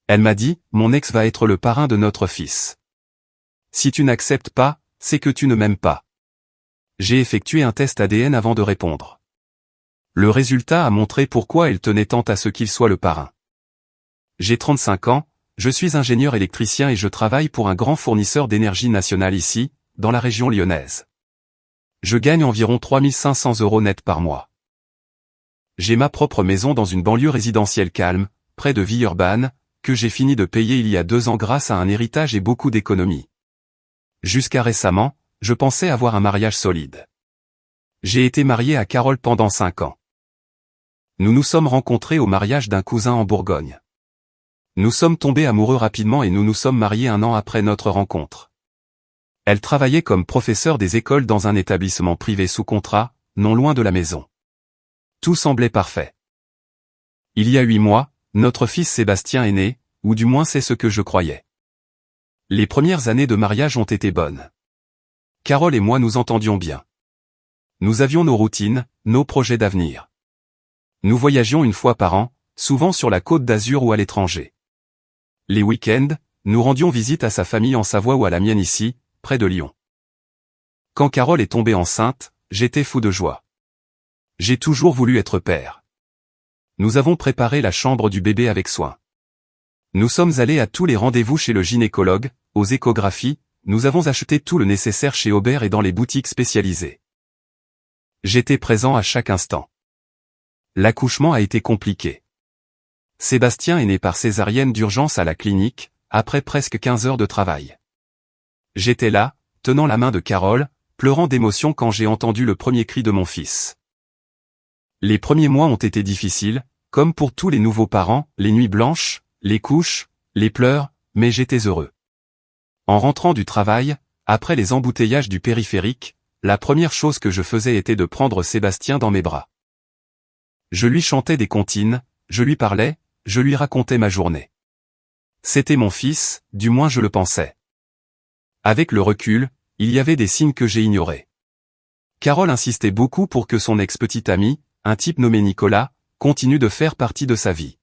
Elle m'a dit, mon ex va être le parrain de notre fils. Si tu n'acceptes pas, c'est que tu ne m'aimes pas. J'ai effectué un test ADN avant de répondre. Le résultat a montré pourquoi elle tenait tant à ce qu'il soit le parrain. J'ai 35 ans, je suis ingénieur électricien et je travaille pour un grand fournisseur d'énergie nationale ici, dans la région lyonnaise. Je gagne environ 3500 € net par mois. J'ai ma propre maison dans une banlieue résidentielle calme, près de Villeurbanne, que j'ai fini de payer il y a 2 ans grâce à un héritage et beaucoup d'économies. Jusqu'à récemment, je pensais avoir un mariage solide. J'ai été marié à Carole pendant 5 ans. Nous nous sommes rencontrés au mariage d'un cousin en Bourgogne. Nous sommes tombés amoureux rapidement et nous nous sommes mariés 1 an après notre rencontre. Elle travaillait comme professeure des écoles dans un établissement privé sous contrat, non loin de la maison. Tout semblait parfait. Il y a 8 mois, notre fils Sébastien est né, ou du moins c'est ce que je croyais. Les premières années de mariage ont été bonnes. Carole et moi nous entendions bien. Nous avions nos routines, nos projets d'avenir. Nous voyagions 1 fois par an, souvent sur la Côte d'Azur ou à l'étranger. Les week-ends, nous rendions visite à sa famille en Savoie ou à la mienne ici, près de Lyon. Quand Carole est tombée enceinte, j'étais fou de joie. J'ai toujours voulu être père. Nous avons préparé la chambre du bébé avec soin. Nous sommes allés à tous les rendez-vous chez le gynécologue, aux échographies, nous avons acheté tout le nécessaire chez Aubert et dans les boutiques spécialisées. J'étais présent à chaque instant. L'accouchement a été compliqué. Sébastien est né par césarienne d'urgence à la clinique, après presque 15 heures de travail. J'étais là, tenant la main de Carole, pleurant d'émotion quand j'ai entendu le premier cri de mon fils. Les premiers mois ont été difficiles, comme pour tous les nouveaux parents, les nuits blanches, les couches, les pleurs, mais j'étais heureux. En rentrant du travail, après les embouteillages du périphérique, la première chose que je faisais était de prendre Sébastien dans mes bras. Je lui chantais des comptines, je lui parlais, je lui racontais ma journée. C'était mon fils, du moins je le pensais. Avec le recul, il y avait des signes que j'ai ignorés. Carole insistait beaucoup pour que son ex-petit ami, un type nommé Nicolas, continue de faire partie de sa vie.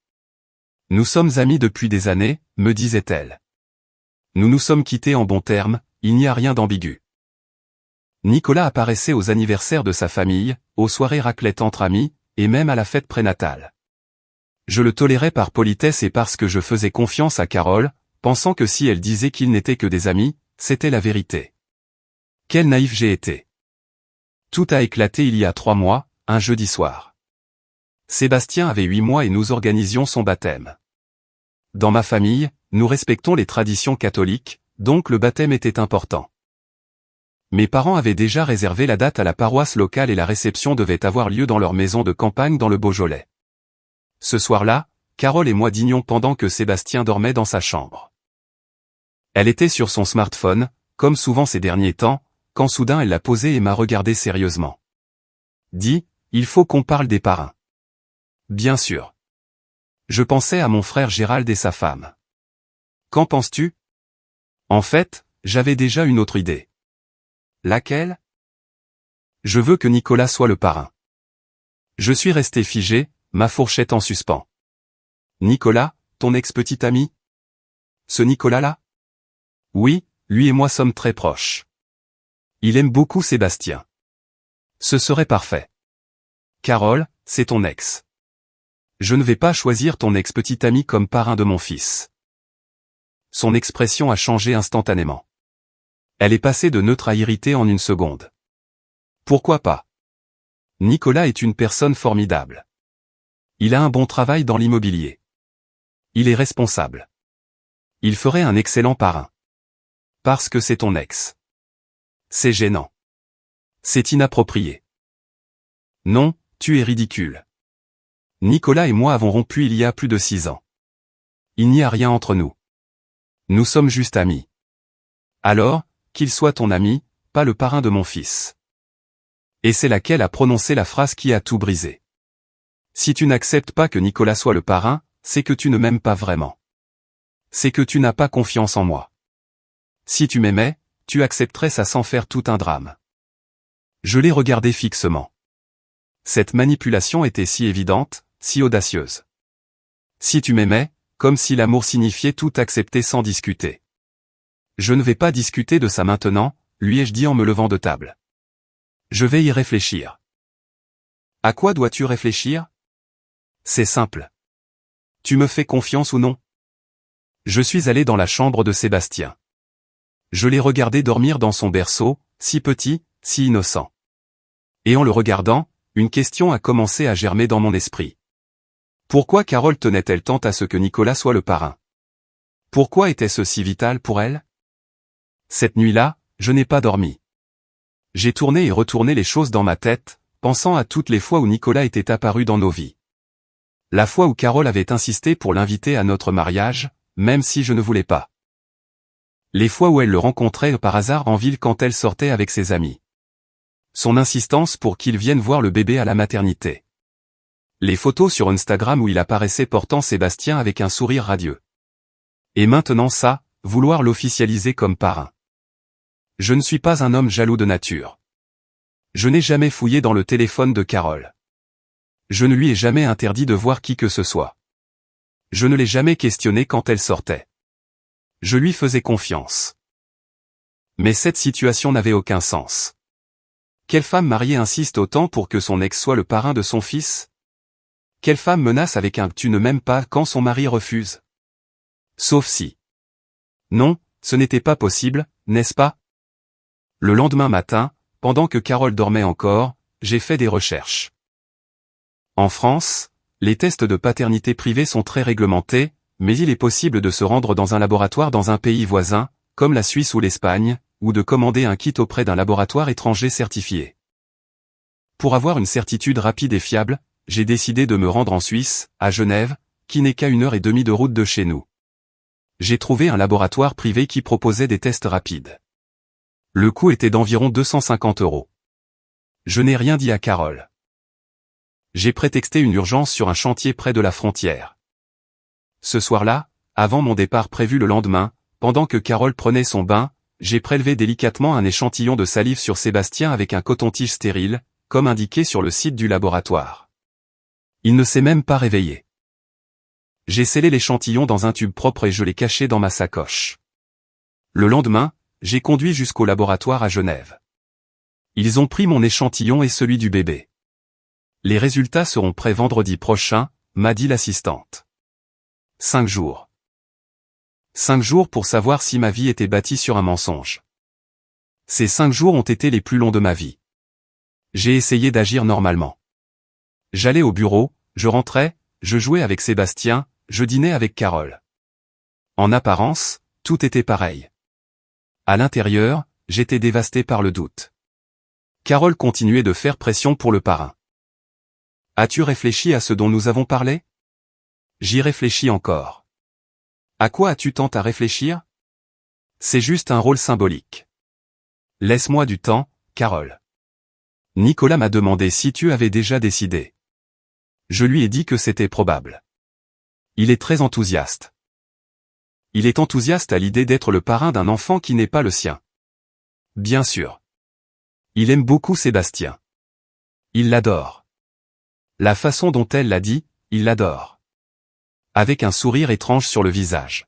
Nous sommes amis depuis des années, me disait-elle. Nous nous sommes quittés en bons termes, il n'y a rien d'ambigu. Nicolas apparaissait aux anniversaires de sa famille, aux soirées raclette entre amis, et même à la fête prénatale. Je le tolérais par politesse et parce que je faisais confiance à Carole, pensant que si elle disait qu'ils n'étaient que des amis, c'était la vérité. Quel naïf j'ai été. Tout a éclaté il y a 3 mois, un jeudi soir. Sébastien avait 8 mois et nous organisions son baptême. Dans ma famille, nous respectons les traditions catholiques, donc le baptême était important. Mes parents avaient déjà réservé la date à la paroisse locale et la réception devait avoir lieu dans leur maison de campagne dans le Beaujolais. Ce soir-là, Carole et moi dînions pendant que Sébastien dormait dans sa chambre. Elle était sur son smartphone, comme souvent ces derniers temps, quand soudain elle l'a posé et m'a regardé sérieusement. Dit, il faut qu'on parle des parrains. Bien sûr. Je pensais à mon frère Gérald et sa femme. Qu'en penses-tu? En fait, j'avais déjà une autre idée. Laquelle? Je veux que Nicolas soit le parrain. Je suis resté figé, ma fourchette en suspens. Nicolas, ton ex-petit ami? Ce Nicolas-là? Oui, lui et moi sommes très proches. Il aime beaucoup Sébastien. Ce serait parfait. Carole, c'est ton ex. Je ne vais pas choisir ton ex-petit ami comme parrain de mon fils. Son expression a changé instantanément. Elle est passée de neutre à irritée en 1 seconde. Pourquoi pas? Nicolas est une personne formidable. Il a un bon travail dans l'immobilier. Il est responsable. Il ferait un excellent parrain. Parce que c'est ton ex. C'est gênant. C'est inapproprié. Non, tu es ridicule. Nicolas et moi avons rompu il y a plus de 6 ans. Il n'y a rien entre nous. Nous sommes juste amis. Alors, qu'il soit ton ami, pas le parrain de mon fils. Et c'est laquelle a prononcé la phrase qui a tout brisé. Si tu n'acceptes pas que Nicolas soit le parrain, c'est que tu ne m'aimes pas vraiment. C'est que tu n'as pas confiance en moi. Si tu m'aimais, tu accepterais ça sans faire tout un drame. Je l'ai regardé fixement. Cette manipulation était si évidente, si audacieuse. Si tu m'aimais, comme si l'amour signifiait tout accepter sans discuter. Je ne vais pas discuter de ça maintenant, lui ai-je dit en me levant de table. Je vais y réfléchir. À quoi dois-tu réfléchir? C'est simple. Tu me fais confiance ou non? Je suis allé dans la chambre de Sébastien. Je l'ai regardé dormir dans son berceau, si petit, si innocent. Et en le regardant, une question a commencé à germer dans mon esprit. Pourquoi Carole tenait-elle tant à ce que Nicolas soit le parrain? Pourquoi était-ce si vital pour elle? Cette nuit-là, je n'ai pas dormi. J'ai tourné et retourné les choses dans ma tête, pensant à toutes les fois où Nicolas était apparu dans nos vies. La fois où Carole avait insisté pour l'inviter à notre mariage, même si je ne voulais pas. Les fois où elle le rencontrait par hasard en ville quand elle sortait avec ses amis. Son insistance pour qu'il vienne voir le bébé à la maternité. Les photos sur Instagram où il apparaissait portant Sébastien avec un sourire radieux. Et maintenant ça, vouloir l'officialiser comme parrain. Je ne suis pas un homme jaloux de nature. Je n'ai jamais fouillé dans le téléphone de Carole. Je ne lui ai jamais interdit de voir qui que ce soit. Je ne l'ai jamais questionné quand elle sortait. Je lui faisais confiance. Mais cette situation n'avait aucun sens. Quelle femme mariée insiste autant pour que son ex soit le parrain de son fils? Quelle femme menace avec un « tu ne m'aimes pas » quand son mari refuse? Sauf si. Non, ce n'était pas possible, n'est-ce pas? Le lendemain matin, pendant que Carole dormait encore, j'ai fait des recherches. En France, les tests de paternité privés sont très réglementés, mais il est possible de se rendre dans un laboratoire dans un pays voisin, comme la Suisse ou l'Espagne, ou de commander un kit auprès d'un laboratoire étranger certifié. Pour avoir une certitude rapide et fiable, j'ai décidé de me rendre en Suisse, à Genève, qui n'est qu'à 1h30 de route de chez nous. J'ai trouvé un laboratoire privé qui proposait des tests rapides. Le coût était d'environ 250 €. Je n'ai rien dit à Carole. J'ai prétexté une urgence sur un chantier près de la frontière. Ce soir-là, avant mon départ prévu le lendemain, pendant que Carole prenait son bain, j'ai prélevé délicatement un échantillon de salive sur Sébastien avec un coton-tige stérile, comme indiqué sur le site du laboratoire. Il ne s'est même pas réveillé. J'ai scellé l'échantillon dans un tube propre et je l'ai caché dans ma sacoche. Le lendemain, j'ai conduit jusqu'au laboratoire à Genève. Ils ont pris mon échantillon et celui du bébé. Les résultats seront prêts vendredi prochain, m'a dit l'assistante. 5 jours. 5 jours pour savoir si ma vie était bâtie sur un mensonge. Ces 5 jours ont été les plus longs de ma vie. J'ai essayé d'agir normalement. J'allais au bureau, je rentrais, je jouais avec Sébastien, je dînais avec Carole. En apparence, tout était pareil. À l'intérieur, j'étais dévasté par le doute. Carole continuait de faire pression pour le parrain. As-tu réfléchi à ce dont nous avons parlé? J'y réfléchis encore. À quoi as-tu tant à réfléchir? C'est juste un rôle symbolique. Laisse-moi du temps, Carole. Nicolas m'a demandé si tu avais déjà décidé. Je lui ai dit que c'était probable. Il est très enthousiaste. Il est enthousiaste à l'idée d'être le parrain d'un enfant qui n'est pas le sien. Bien sûr. Il aime beaucoup Sébastien. Il l'adore. La façon dont elle l'a dit, il l'adore. Avec un sourire étrange sur le visage.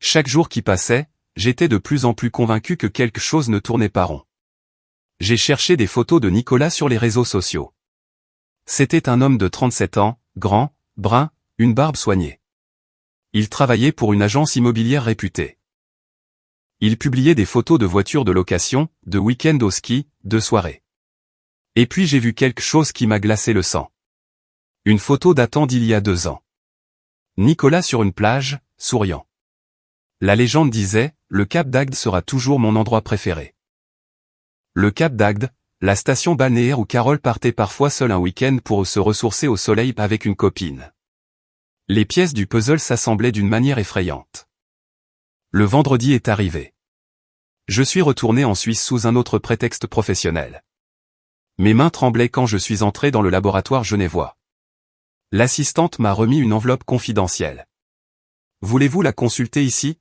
Chaque jour qui passait, j'étais de plus en plus convaincu que quelque chose ne tournait pas rond. J'ai cherché des photos de Nicolas sur les réseaux sociaux. C'était un homme de 37 ans, grand, brun, une barbe soignée. Il travaillait pour une agence immobilière réputée. Il publiait des photos de voitures de location, de week-end au ski, de soirées. Et puis j'ai vu quelque chose qui m'a glacé le sang. Une photo datant d'il y a 2 ans. Nicolas sur une plage, souriant. La légende disait, le Cap d'Agde sera toujours mon endroit préféré. Le Cap d'Agde, la station balnéaire où Carole partait parfois seule un week-end pour se ressourcer au soleil avec une copine. Les pièces du puzzle s'assemblaient d'une manière effrayante. Le vendredi est arrivé. Je suis retourné en Suisse sous un autre prétexte professionnel. Mes mains tremblaient quand je suis entré dans le laboratoire genevois. L'assistante m'a remis une enveloppe confidentielle. Voulez-vous la consulter ici?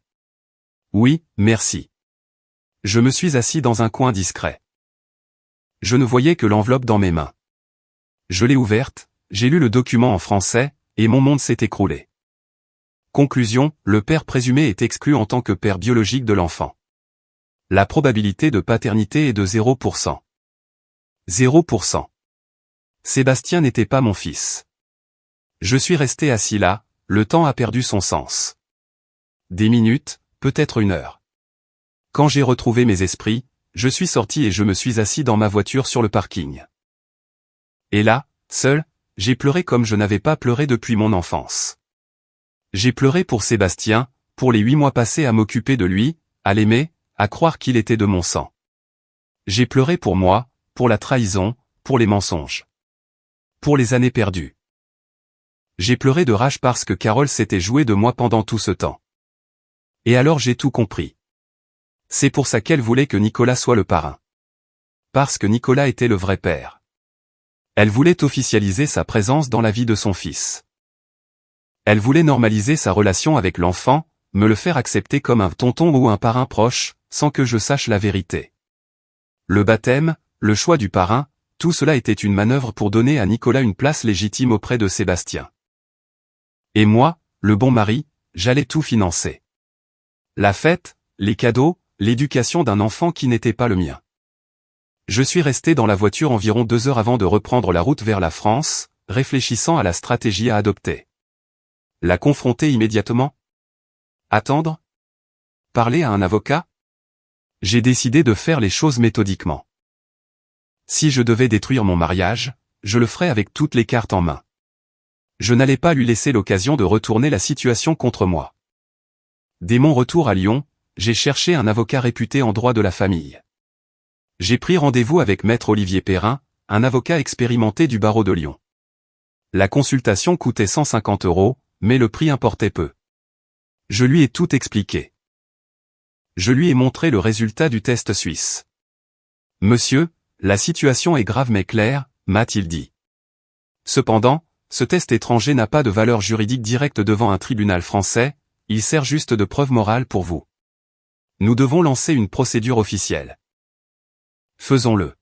Oui, merci. Je me suis assis dans un coin discret. Je ne voyais que l'enveloppe dans mes mains. Je l'ai ouverte, j'ai lu le document en français, et mon monde s'est écroulé. Conclusion, le père présumé est exclu en tant que père biologique de l'enfant. La probabilité de paternité est de 0%. 0%. Sébastien n'était pas mon fils. Je suis resté assis là, le temps a perdu son sens. Des minutes, peut-être une heure. Quand j'ai retrouvé mes esprits, je suis sorti et je me suis assis dans ma voiture sur le parking. Et là, seul, j'ai pleuré comme je n'avais pas pleuré depuis mon enfance. J'ai pleuré pour Sébastien, pour les 8 mois passés à m'occuper de lui, à l'aimer, à croire qu'il était de mon sang. J'ai pleuré pour moi, pour la trahison, pour les mensonges. Pour les années perdues. J'ai pleuré de rage parce que Carole s'était jouée de moi pendant tout ce temps. Et alors j'ai tout compris. C'est pour ça qu'elle voulait que Nicolas soit le parrain. Parce que Nicolas était le vrai père. Elle voulait officialiser sa présence dans la vie de son fils. Elle voulait normaliser sa relation avec l'enfant, me le faire accepter comme un tonton ou un parrain proche, sans que je sache la vérité. Le baptême, le choix du parrain, tout cela était une manœuvre pour donner à Nicolas une place légitime auprès de Sébastien. Et moi, le bon mari, j'allais tout financer. La fête, les cadeaux, l'éducation d'un enfant qui n'était pas le mien. Je suis resté dans la voiture environ 2 heures avant de reprendre la route vers la France, réfléchissant à la stratégie à adopter. La confronter immédiatement? Attendre? Parler à un avocat? J'ai décidé de faire les choses méthodiquement. Si je devais détruire mon mariage, je le ferais avec toutes les cartes en main. Je n'allais pas lui laisser l'occasion de retourner la situation contre moi. Dès mon retour à Lyon, j'ai cherché un avocat réputé en droit de la famille. J'ai pris rendez-vous avec Maître Olivier Perrin, un avocat expérimenté du barreau de Lyon. La consultation coûtait 150 €, mais le prix importait peu. Je lui ai tout expliqué. Je lui ai montré le résultat du test suisse. « Monsieur, la situation est grave mais claire », m'a-t-il dit. Cependant, ce test étranger n'a pas de valeur juridique directe devant un tribunal français, il sert juste de preuve morale pour vous. Nous devons lancer une procédure officielle. Faisons-le.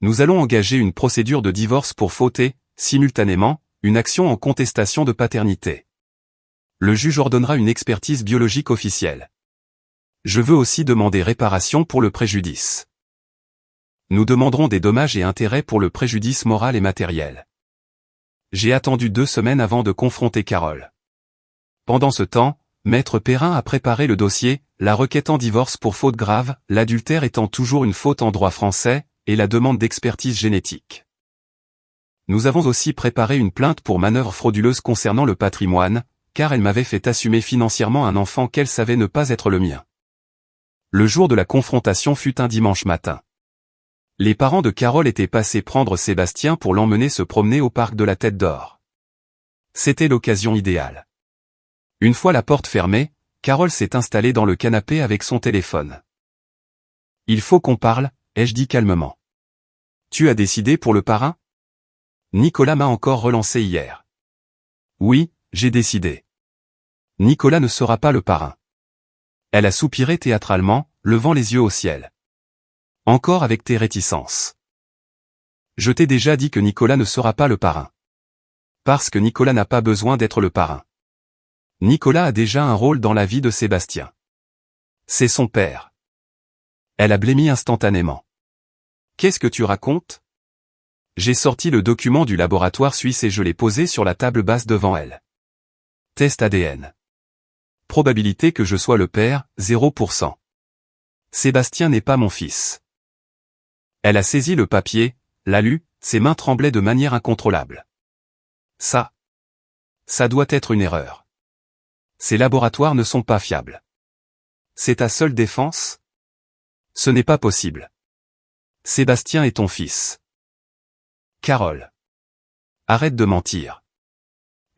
Nous allons engager une procédure de divorce pour fauter, simultanément, une action en contestation de paternité. Le juge ordonnera une expertise biologique officielle. Je veux aussi demander réparation pour le préjudice. Nous demanderons des dommages et intérêts pour le préjudice moral et matériel. J'ai attendu 2 semaines avant de confronter Carole. Pendant ce temps, Maître Perrin a préparé le dossier, la requête en divorce pour faute grave, l'adultère étant toujours une faute en droit français, et la demande d'expertise génétique. Nous avons aussi préparé une plainte pour manœuvre frauduleuse concernant le patrimoine, car elle m'avait fait assumer financièrement un enfant qu'elle savait ne pas être le mien. Le jour de la confrontation fut un dimanche matin. Les parents de Carole étaient passés prendre Sébastien pour l'emmener se promener au parc de la Tête d'Or. C'était l'occasion idéale. Une fois la porte fermée, Carole s'est installée dans le canapé avec son téléphone. « Il faut qu'on parle », ai-je dit calmement. « Tu as décidé pour le parrain ? Nicolas m'a encore relancé hier. »« Oui, j'ai décidé. Nicolas ne sera pas le parrain. » Elle a soupiré théâtralement, levant les yeux au ciel. « Encore avec tes réticences. Je t'ai déjà dit que Nicolas ne sera pas le parrain. Parce que Nicolas n'a pas besoin d'être le parrain. Nicolas a déjà un rôle dans la vie de Sébastien. C'est son père. » Elle a blêmi instantanément. « Qu'est-ce que tu racontes ? » J'ai sorti le document du laboratoire suisse et je l'ai posé sur la table basse devant elle. Test ADN. Probabilité que je sois le père, 0%. Sébastien n'est pas mon fils. Elle a saisi le papier, l'a lu, ses mains tremblaient de manière incontrôlable. Ça doit être une erreur. Ces laboratoires ne sont pas fiables. C'est ta seule défense ? Ce n'est pas possible. Sébastien est ton fils. Carole. Arrête de mentir.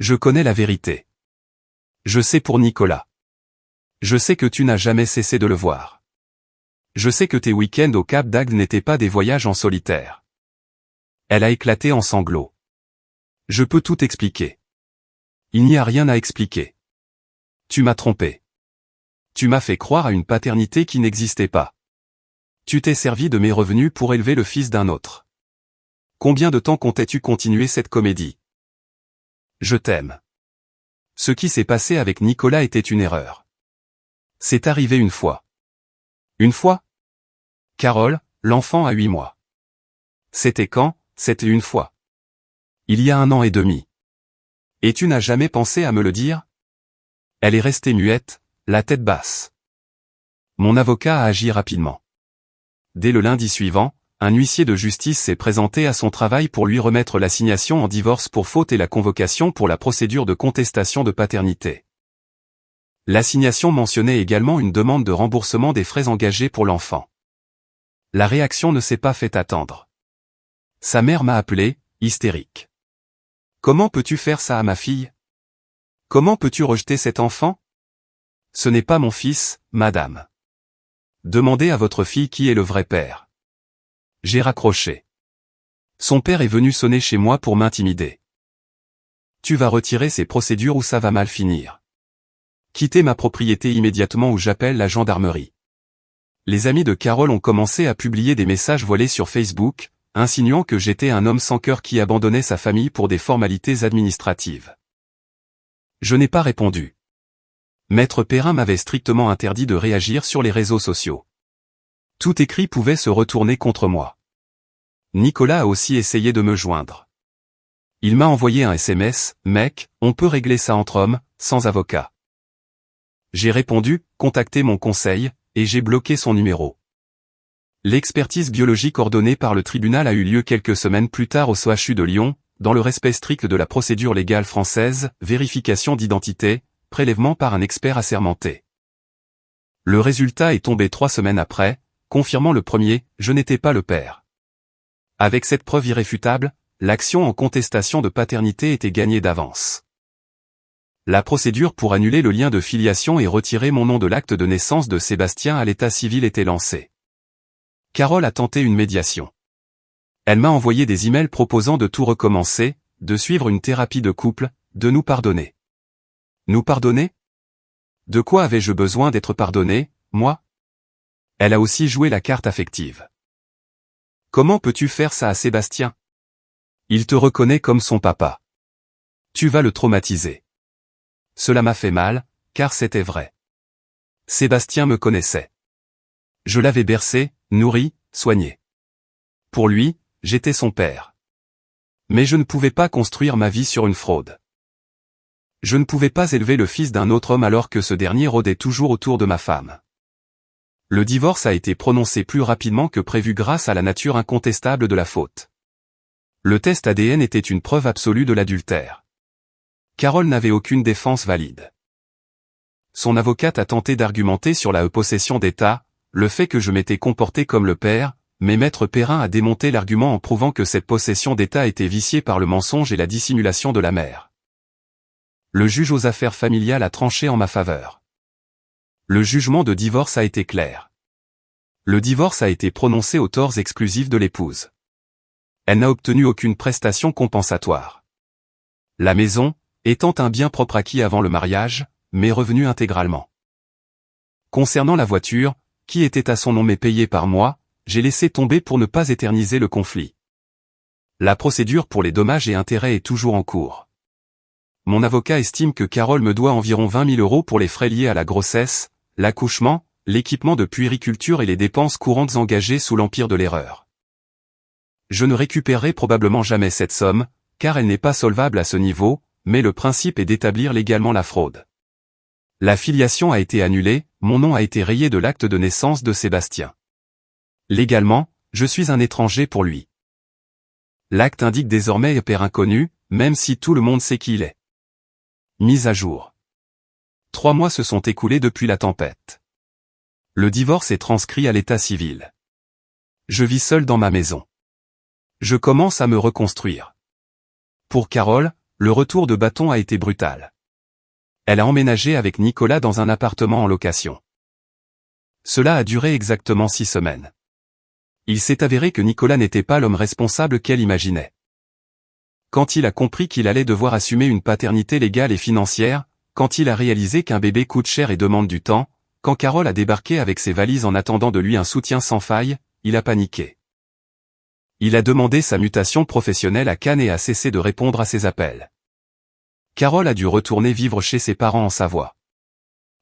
Je connais la vérité. Je sais pour Nicolas. Je sais que tu n'as jamais cessé de le voir. Je sais que tes week-ends au Cap d'Agde n'étaient pas des voyages en solitaire. Elle a éclaté en sanglots. Je peux tout expliquer. Il n'y a rien à expliquer. Tu m'as trompé. Tu m'as fait croire à une paternité qui n'existait pas. Tu t'es servi de mes revenus pour élever le fils d'un autre. Combien de temps comptais-tu continuer cette comédie ? Je t'aime. Ce qui s'est passé avec Nicolas était une erreur. C'est arrivé une fois. Une fois? Carole, l'enfant a 8 mois. C'était quand? C'était une fois. Il y a 1 an et demi. Et tu n'as jamais pensé à me le dire? Elle est restée muette, la tête basse. Mon avocat a agi rapidement. Dès le lundi suivant, un huissier de justice s'est présenté à son travail pour lui remettre l'assignation en divorce pour faute et la convocation pour la procédure de contestation de paternité. L'assignation mentionnait également une demande de remboursement des frais engagés pour l'enfant. La réaction ne s'est pas fait attendre. Sa mère m'a appelé, hystérique. Comment peux-tu faire ça à ma fille? Comment peux-tu rejeter cet enfant? Ce n'est pas mon fils, madame. Demandez à votre fille qui est le vrai père. J'ai raccroché. Son père est venu sonner chez moi pour m'intimider. Tu vas retirer ces procédures ou ça va mal finir. Quittez ma propriété immédiatement ou j'appelle la gendarmerie. Les amis de Carole ont commencé à publier des messages voilés sur Facebook, insinuant que j'étais un homme sans cœur qui abandonnait sa famille pour des formalités administratives. Je n'ai pas répondu. Maître Perrin m'avait strictement interdit de réagir sur les réseaux sociaux. Tout écrit pouvait se retourner contre moi. Nicolas a aussi essayé de me joindre. Il m'a envoyé un SMS, « Mec, on peut régler ça entre hommes, sans avocat. » J'ai répondu, « Contactez mon conseil », et j'ai bloqué son numéro. L'expertise biologique ordonnée par le tribunal a eu lieu quelques semaines plus tard au CHU de Lyon, dans le respect strict de la procédure légale française, vérification d'identité, prélèvement par un expert assermenté. Le résultat est tombé 3 semaines après, confirmant le premier, je n'étais pas le père. Avec cette preuve irréfutable, l'action en contestation de paternité était gagnée d'avance. La procédure pour annuler le lien de filiation et retirer mon nom de l'acte de naissance de Sébastien à l'état civil était lancée. Carole a tenté une médiation. Elle m'a envoyé des emails proposant de tout recommencer, de suivre une thérapie de couple, de nous pardonner. Nous pardonner? De quoi avais-je besoin d'être pardonné, moi? Elle a aussi joué la carte affective. Comment peux-tu faire ça à Sébastien? Il te reconnaît comme son papa. Tu vas le traumatiser. Cela m'a fait mal, car c'était vrai. Sébastien me connaissait. Je l'avais bercé, nourri, soigné. Pour lui, j'étais son père. Mais je ne pouvais pas construire ma vie sur une fraude. Je ne pouvais pas élever le fils d'un autre homme alors que ce dernier rôdait toujours autour de ma femme. Le divorce a été prononcé plus rapidement que prévu grâce à la nature incontestable de la faute. Le test ADN était une preuve absolue de l'adultère. Carole n'avait aucune défense valide. Son avocate a tenté d'argumenter sur la possession d'État, le fait que je m'étais comporté comme le père, mais Maître Perrin a démonté l'argument en prouvant que cette possession d'État était viciée par le mensonge et la dissimulation de la mère. Le juge aux affaires familiales a tranché en ma faveur. Le jugement de divorce a été clair. Le divorce a été prononcé aux torts exclusifs de l'épouse. Elle n'a obtenu aucune prestation compensatoire. La maison, étant un bien propre acquis avant le mariage, m'est revenue intégralement. Concernant la voiture, qui était à son nom mais payée par moi, j'ai laissé tomber pour ne pas éterniser le conflit. La procédure pour les dommages et intérêts est toujours en cours. Mon avocat estime que Carole me doit environ 20 000 € pour les frais liés à la grossesse, l'accouchement, l'équipement de puériculture et les dépenses courantes engagées sous l'empire de l'erreur. Je ne récupérerai probablement jamais cette somme, car elle n'est pas solvable à ce niveau, mais le principe est d'établir légalement la fraude. La filiation a été annulée, mon nom a été rayé de l'acte de naissance de Sébastien. Légalement, je suis un étranger pour lui. L'acte indique désormais père inconnu, même si tout le monde sait qui il est. Mise à jour. 3 mois se sont écoulés depuis la tempête. Le divorce est transcrit à l'état civil. Je vis seul dans ma maison. Je commence à me reconstruire. Pour Carole, le retour de bâton a été brutal. Elle a emménagé avec Nicolas dans un appartement en location. Cela a duré exactement 6 semaines. Il s'est avéré que Nicolas n'était pas l'homme responsable qu'elle imaginait. Quand il a compris qu'il allait devoir assumer une paternité légale et financière, quand il a réalisé qu'un bébé coûte cher et demande du temps, quand Carole a débarqué avec ses valises en attendant de lui un soutien sans faille, il a paniqué. Il a demandé sa mutation professionnelle à Cannes et a cessé de répondre à ses appels. Carole a dû retourner vivre chez ses parents en Savoie.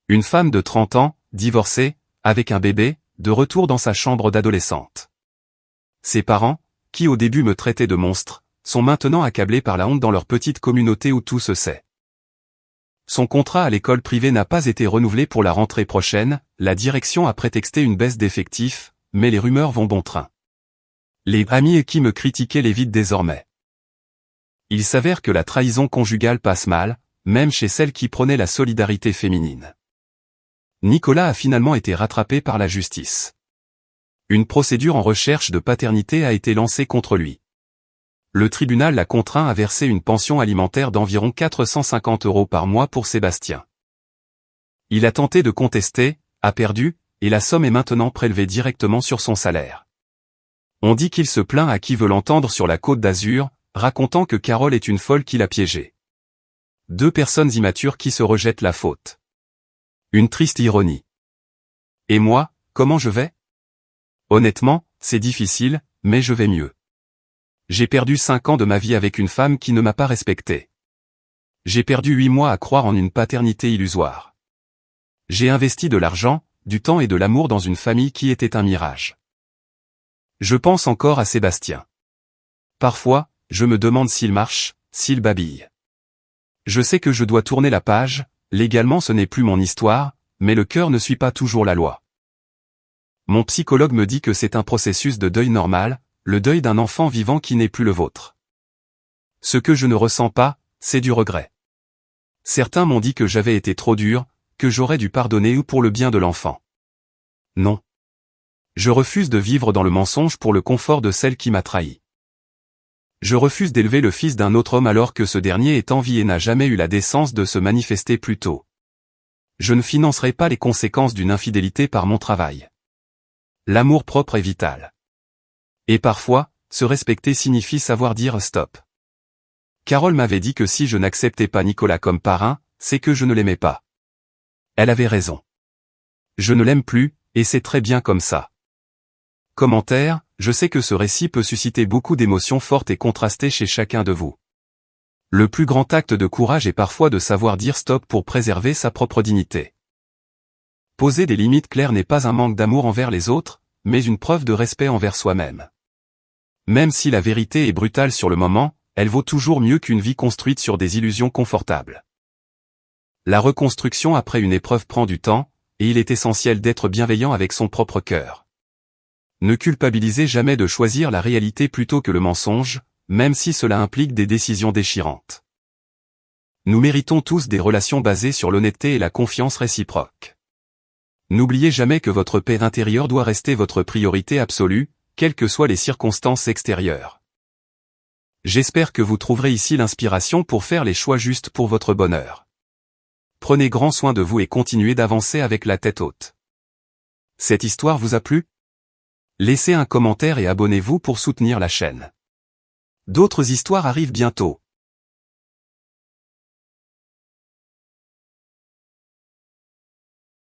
Une femme de 30 ans, divorcée, avec un bébé, de retour dans sa chambre d'adolescente. Ses parents, qui au début me traitaient de monstre, sont maintenant accablés par la honte dans leur petite communauté où tout se sait. Son contrat à l'école privée n'a pas été renouvelé pour la rentrée prochaine, la direction a prétexté une baisse d'effectifs, mais les rumeurs vont bon train. Les amis qui me critiquaient l'évitent désormais. Il s'avère que la trahison conjugale passe mal, même chez celles qui prônaient la solidarité féminine. Nicolas a finalement été rattrapé par la justice. Une procédure en recherche de paternité a été lancée contre lui. Le tribunal l'a contraint à verser une pension alimentaire d'environ 450 € par mois pour Sébastien. Il a tenté de contester, a perdu, et la somme est maintenant prélevée directement sur son salaire. On dit qu'il se plaint à qui veut l'entendre sur la Côte d'Azur, racontant que Carole est une folle qui l'a piégé. Deux personnes immatures qui se rejettent la faute. Une triste ironie. Et moi, comment je vais? Honnêtement, c'est difficile, mais je vais mieux. J'ai perdu 5 ans de ma vie avec une femme qui ne m'a pas respecté. J'ai perdu 8 mois à croire en une paternité illusoire. J'ai investi de l'argent, du temps et de l'amour dans une famille qui était un mirage. Je pense encore à Sébastien. Parfois, je me demande s'il marche, s'il babille. Je sais que je dois tourner la page, légalement ce n'est plus mon histoire, mais le cœur ne suit pas toujours la loi. Mon psychologue me dit que c'est un processus de deuil normal, le deuil d'un enfant vivant qui n'est plus le vôtre. Ce que je ne ressens pas, c'est du regret. Certains m'ont dit que j'avais été trop dur, que j'aurais dû pardonner ou pour le bien de l'enfant. Non. Je refuse de vivre dans le mensonge pour le confort de celle qui m'a trahi. Je refuse d'élever le fils d'un autre homme alors que ce dernier est en vie et n'a jamais eu la décence de se manifester plus tôt. Je ne financerai pas les conséquences d'une infidélité par mon travail. L'amour-propre est vital. Et parfois, se respecter signifie savoir dire stop. Carole m'avait dit que si je n'acceptais pas Nicolas comme parrain, c'est que je ne l'aimais pas. Elle avait raison. Je ne l'aime plus, et c'est très bien comme ça. Commentaire, je sais que ce récit peut susciter beaucoup d'émotions fortes et contrastées chez chacun de vous. Le plus grand acte de courage est parfois de savoir dire stop pour préserver sa propre dignité. Poser des limites claires n'est pas un manque d'amour envers les autres, mais une preuve de respect envers soi-même. Même si la vérité est brutale sur le moment, elle vaut toujours mieux qu'une vie construite sur des illusions confortables. La reconstruction après une épreuve prend du temps, et il est essentiel d'être bienveillant avec son propre cœur. Ne culpabilisez jamais de choisir la réalité plutôt que le mensonge, même si cela implique des décisions déchirantes. Nous méritons tous des relations basées sur l'honnêteté et la confiance réciproque. N'oubliez jamais que votre paix intérieure doit rester votre priorité absolue, quelles que soient les circonstances extérieures. J'espère que vous trouverez ici l'inspiration pour faire les choix justes pour votre bonheur. Prenez grand soin de vous et continuez d'avancer avec la tête haute. Cette histoire vous a plu? Laissez un commentaire et abonnez-vous pour soutenir la chaîne. D'autres histoires arrivent bientôt.